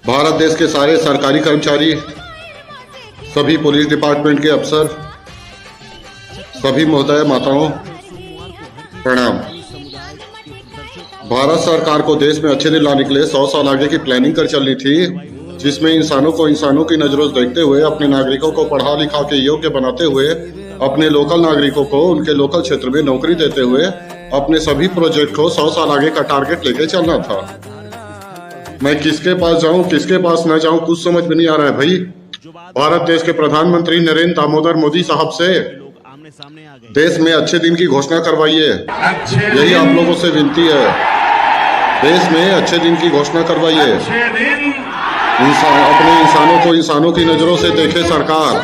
भारत देश के सारे सरकारी कर्मचारी, सभी पुलिस डिपार्टमेंट के अफसर, सभी महोदय माताओं, प्रणाम। भारत सरकार को देश में अच्छे दिन लाने के लिए 100 साल आगे की प्लानिंग कर चलनी थी, जिसमें इंसानों की नजरों से देखते हुए अपने नागरिकों को पढ़ा लिखा के योग्य बनाते हुए, अपने लोकल नागरिकों को उनके लोकल क्षेत्र में नौकरी देते हुए अपने सभी प्रोजेक्ट को 100 साल आगे का टारगेट लेके चलना था। मैं किसके पास जाऊं, किसके पास न जाऊं, कुछ समझ में नहीं आ रहा है भाई। भारत देश के प्रधानमंत्री नरेंद्र दामोदर मोदी साहब से देश में अच्छे दिन की घोषणा करवाइए, यही आप लोगों से विनती है। देश में अच्छे दिन की घोषणा करवाइए। अपने इंसानों की नजरों से देखे सरकार,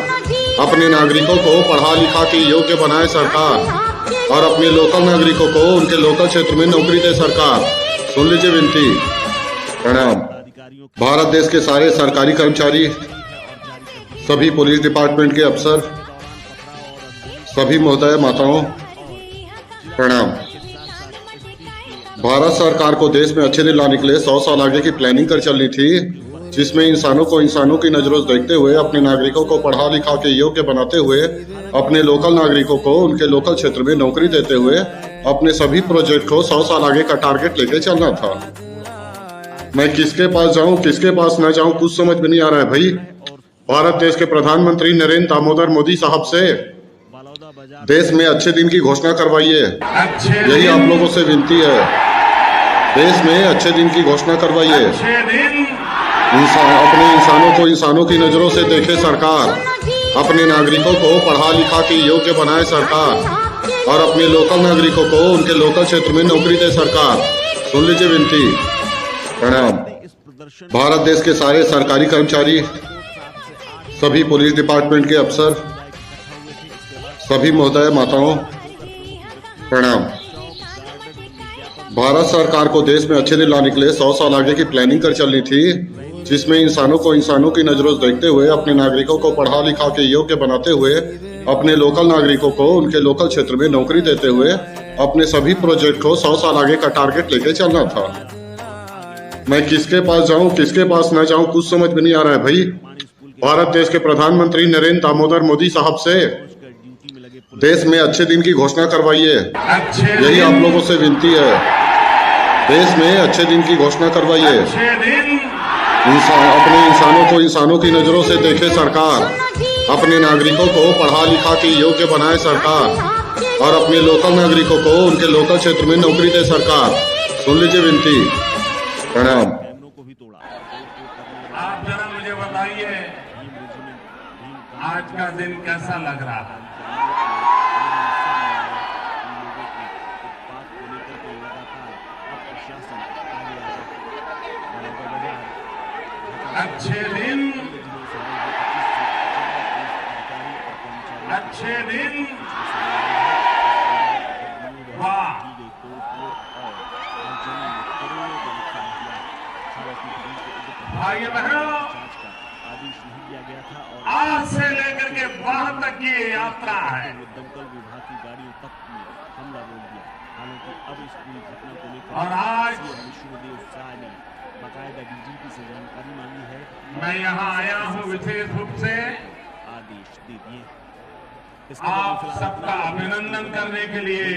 अपने नागरिकों को पढ़ा लिखा के योग्य बनाए सरकार, और अपने लोकल नागरिकों को उनके लोकल क्षेत्र में नौकरी दे सरकार। सुन लीजिए विनती, प्रणाम। भारत देश के सारे सरकारी कर्मचारी, सभी पुलिस डिपार्टमेंट के अफसर, सभी महोदय माताओं, प्रणाम। भारत सरकार को देश में अच्छे दिन लाने के लिए 100 साल आगे की प्लानिंग कर चलनी थी, जिसमें इंसानों की नजरों से देखते हुए अपने नागरिकों को पढ़ा लिखा के योग्य बनाते हुए, अपने लोकल नागरिकों को उनके लोकल क्षेत्र में नौकरी देते हुए अपने सभी प्रोजेक्ट को 100 साल आगे का टारगेट लेके चलना था। मैं किसके पास जाऊं, किसके पास न जाऊं, कुछ समझ में नहीं आ रहा है भाई। भारत देश के प्रधानमंत्री नरेंद्र दामोदर मोदी साहब से देश में अच्छे दिन की घोषणा करवाइए, यही आप लोगों से विनती है। देश में अच्छे दिन की घोषणा करवाइए। अपने इंसानों की नजरों से देखे सरकार, अपने नागरिकों को पढ़ा लिखा के योग्य बनाए सरकार, और अपने लोकल नागरिकों को उनके लोकल क्षेत्र में नौकरी दे सरकार। सुन लीजिए विनती, प्रणाम। भारत देश के सारे सरकारी कर्मचारी, सभी पुलिस डिपार्टमेंट के अफसर, सभी महोदय माताओं, प्रणाम। भारत सरकार को देश में अच्छे दिन लाने के लिए 100 साल आगे की प्लानिंग कर चलनी थी, जिसमें इंसानों की नजरों से देखते हुए अपने नागरिकों को पढ़ा लिखा के योग्य बनाते हुए अपने लोकल नागरिकों को उनके लोकल क्षेत्र में नौकरी देते हुए अपने सभी प्रोजेक्ट को 100 साल आगे का टारगेट लेके चलना था। मैं किसके पास जाऊं, किसके पास न जाऊं, कुछ समझ में नहीं आ रहा है भाई। भारत देश के प्रधानमंत्री नरेंद्र दामोदर मोदी साहब से देश में अच्छे दिन की घोषणा करवाइए, यही आप लोगों से विनती है। देश में अच्छे दिन की घोषणा करवाइए। अपने इंसानों की नजरों से देखे सरकार, अपने नागरिकों को पढ़ा लिखा के योग्य बनाए सरकार, और अपने लोकल नागरिकों को उनके लोकल क्षेत्र में नौकरी दे सरकार। सुन लीजिए विनती, प्रणाम। आप जरा मुझे बताइए, आज का दिन कैसा लग रहा है? अच्छे दिन, अच्छे दिन, वाह। भाई बहनों, आज से लेकर के बाहर तक की यात्रा है। और आज मैं यहाँ आया हूँ विशेष रूप से आप सबका अभिनंदन करने के लिए